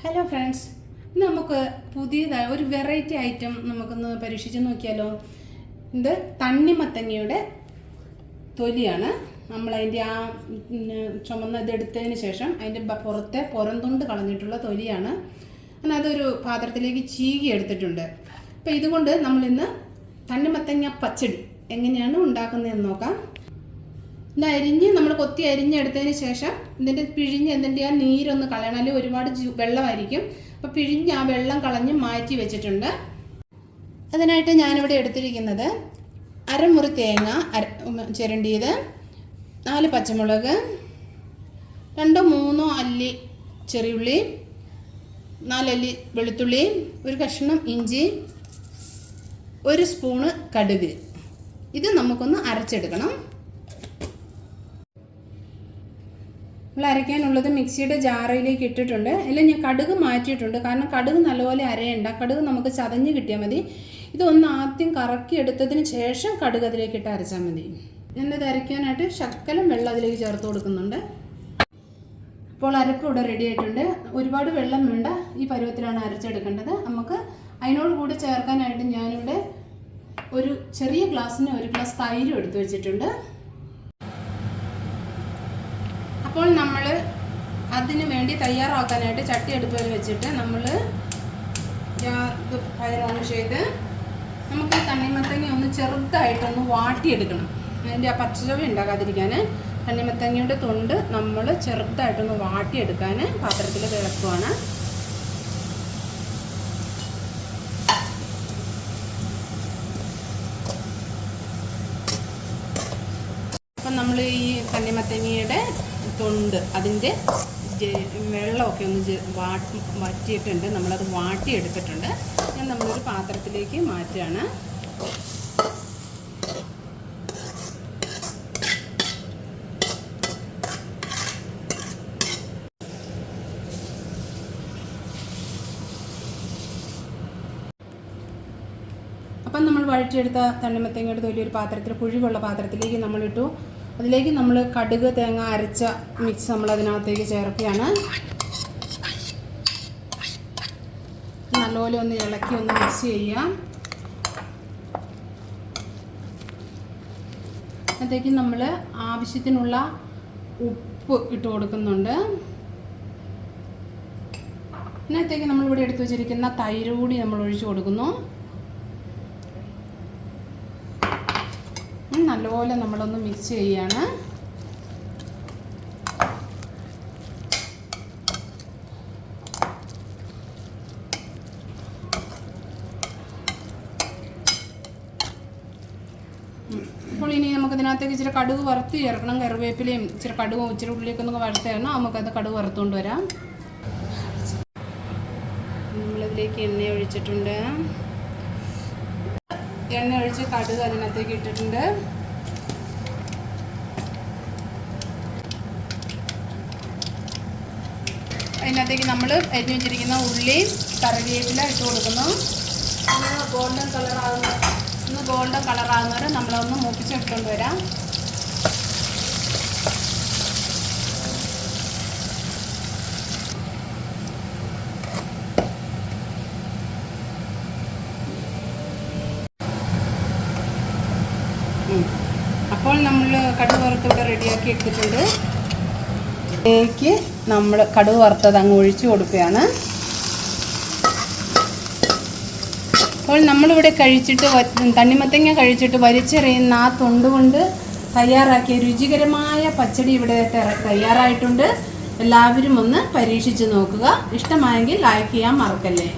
Hello friends, നമുക്ക് പുതിയതായ ഒരു variety item നമുക്കൊന്ന് പരീക്ഷിച്ച് നോക്കിയാലോ. ഇത് തണ്ണിമത്തങ്ങയുടെ തൊലിയാണ്. നമ്മളതിൻ്റെ ആ ചുമന്ന ഇതെടുത്തതിന് ശേഷം അതിൻ്റെ പുറത്തെ പുറംതൊണ്ട് കളഞ്ഞിട്ടുള്ള തൊലിയാണ്. അതൊരു പാത്രത്തിലേക്ക് ചീകി എടുത്തിട്ടുണ്ട്. അപ്പോൾ ഇതുകൊണ്ട് നമ്മളിന്ന് തണ്ണിമത്തങ്ങ പച്ചടി എങ്ങനെയാണ് ഉണ്ടാക്കുന്നതെന്ന് നോക്കാം. ഇത് അരിഞ്ഞ് നമ്മൾ കൊത്തി അരിഞ്ഞെടുത്തതിന് ശേഷം ഇതിൻ്റെ പിഴിഞ്ഞ് ഇതിൻ്റെ ആ നീരൊന്ന് കളയണം, അല്ലെങ്കിൽ ഒരുപാട് വെള്ളമായിരിക്കും. അപ്പോൾ പിഴിഞ്ഞ് ആ വെള്ളം കളഞ്ഞ് മാറ്റി വെച്ചിട്ടുണ്ട്. അതിനായിട്ട് ഞാനിവിടെ എടുത്തിരിക്കുന്നത് അരമുറി തേങ്ങ ചിരണ്ടിയത്, 4 പച്ചമുളക്, 2-3 അല്ലി ചെറിയുള്ളി, 4 അല്ലി വെളുത്തുള്ളി, ഒരു കഷ്ണം ഇഞ്ചി, 1 സ്പൂണ് കടുക്. ഇത് നമുക്കൊന്ന് അരച്ചെടുക്കണം. നമ്മൾ അരയ്ക്കാനുള്ളത് മിക്സിയുടെ ജാറിലേക്ക് ഇട്ടിട്ടുണ്ട്. അതിൽ ഞാൻ കടുക് മാറ്റിയിട്ടുണ്ട്, കാരണം കടുക് നല്ലപോലെ അരയണ്ട. കടുക് നമുക്ക് ചതഞ്ഞ് കിട്ടിയാൽ മതി. ഇതൊന്ന് ആദ്യം കറക്കി എടുത്തതിന് ശേഷം കടുക് അതിലേക്ക് ഇട്ട് അരച്ചാൽ മതി. ഞാനത് അരയ്ക്കാനായിട്ട് ശകലം വെള്ളം അതിലേക്ക് ചേർത്ത് കൊടുക്കുന്നുണ്ട്. അപ്പോൾ അരപ്പ് ഇവിടെ റെഡി ആയിട്ടുണ്ട്. ഒരുപാട് വെള്ളം വേണ്ട, ഈ പരുവത്തിലാണ് അരച്ചെടുക്കേണ്ടത്. നമുക്ക് അതിനോട് കൂടി ചേർക്കാനായിട്ട് ഞാനിവിടെ ഒരു ചെറിയ ഗ്ലാസ്സിന് 1 ഗ്ലാസ് തൈരും എടുത്തു വെച്ചിട്ടുണ്ട്. അപ്പോൾ നമ്മൾ അതിന് വേണ്ടി തയ്യാറാക്കാനായിട്ട് ചട്ടി അടുപ്പിൽ വെച്ചിട്ട് നമ്മൾ ഫയർ ഓൺ ചെയ്ത് നമുക്ക് തണ്ണിമത്തങ്ങ ഒന്ന് ചെറുതായിട്ടൊന്ന് വാട്ടിയെടുക്കണം. അതിൻ്റെ ആ പച്ചച്ചവ ഉണ്ടാകാതിരിക്കാൻ തണ്ണിമത്തങ്ങയുടെ തൊണ്ട് നമ്മൾ ചെറുതായിട്ടൊന്ന് വാട്ടിയെടുക്കാൻ പാത്രത്തിൽ കിടക്കുവാണ്. അപ്പം നമ്മൾ ഈ തണ്ണിമത്തങ്ങയുടെ തൊണ്ട് അതിൻ്റെ വെള്ളമൊക്കെ ഒന്ന് വറ്റിയിട്ടുണ്ട്. നമ്മളത് വാട്ടിയെടുത്തിട്ടുണ്ട്. ഞാൻ നമ്മളൊരു പാത്രത്തിലേക്ക് മാറ്റുകയാണ്. അപ്പം നമ്മൾ വഴറ്റിയെടുത്ത തണ്ണിമത്തങ്ങയുടെ തൊലി ഒരു പാത്രത്തിൽ, കുഴിവുള്ള പാത്രത്തിലേക്ക് നമ്മളിട്ടു. അതിലേക്ക് നമ്മൾ കടുക് തേങ്ങ അരച്ച മിക്സ് നമ്മൾ അതിനകത്തേക്ക് ചേർക്കുകയാണ്. നല്ലപോലെ ഒന്ന് ഇളക്കി ഒന്ന് മിക്സ് ചെയ്യാം. അതിലേക്ക് നമ്മൾ ആവശ്യത്തിനുള്ള ഉപ്പ് ഇട്ട് കൊടുക്കുന്നുണ്ട്. ഇതിനകത്തേക്ക് നമ്മളിവിടെ എടുത്തു വച്ചിരിക്കുന്ന തൈര് കൂടി നമ്മൾ ഒഴിച്ചു കൊടുക്കുന്നു. നല്ലപോലെ നമ്മളൊന്ന് മിക്സ് ചെയ്യാണ്. അപ്പോൾ ഇനി നമുക്ക് ഇതിനകത്തേക്ക് ഇച്ചിരി കടുക് വറുത്ത് ചേർക്കണം. കറിവേപ്പിലയും ഇച്ചിരി കടുകും ഇച്ചിരി ഉള്ളിയൊക്കെ ഒന്ന് വറുത്ത് തരണം. നമുക്കത് കടുക് വറുത്തുകൊണ്ട് വരാം. നമ്മളിതിലേക്ക് എണ്ണ ഒഴിച്ചിട്ടുണ്ട്. എണ്ണ ഒഴിച്ച് കടുക് അതിനകത്തേക്ക് ഇട്ടിട്ടുണ്ട്. അതിനകത്തേക്ക് നമ്മൾ അരിഞ്ഞു വെച്ചിരിക്കുന്ന ഉള്ളിയും കറിവേപ്പില ഇട്ട് കൊടുക്കുന്നു. ഗോൾഡൻ കളറാകുന്നവരെ നമ്മളൊന്ന് മൂപ്പിച്ചെടുത്തുകൊണ്ട് വരാം. അപ്പോൾ നമ്മൾ കടുക് വറുത്ത് ഇവിടെ റെഡിയാക്കി എടുത്തിട്ടുണ്ട്. ഇതിലേക്ക് നമ്മൾ കടുക് വറുത്തത് അങ്ങ് ഒഴിച്ചു കൊടുക്കുകയാണ്. അപ്പോൾ നമ്മളിവിടെ തണ്ണിമത്തങ്ങ കഴിച്ചിട്ട് വലിച്ചെറിയുന്ന ആ തൊണ്ട് കൊണ്ട് തയ്യാറാക്കിയ രുചികരമായ പച്ചടി ഇവിടെ തയ്യാറായിട്ടുണ്ട്. എല്ലാവരും ഒന്ന് പരീക്ഷിച്ച് നോക്കുക. ഇഷ്ടമായെങ്കിൽ ലൈക്ക് ചെയ്യാൻ മറക്കല്ലേ.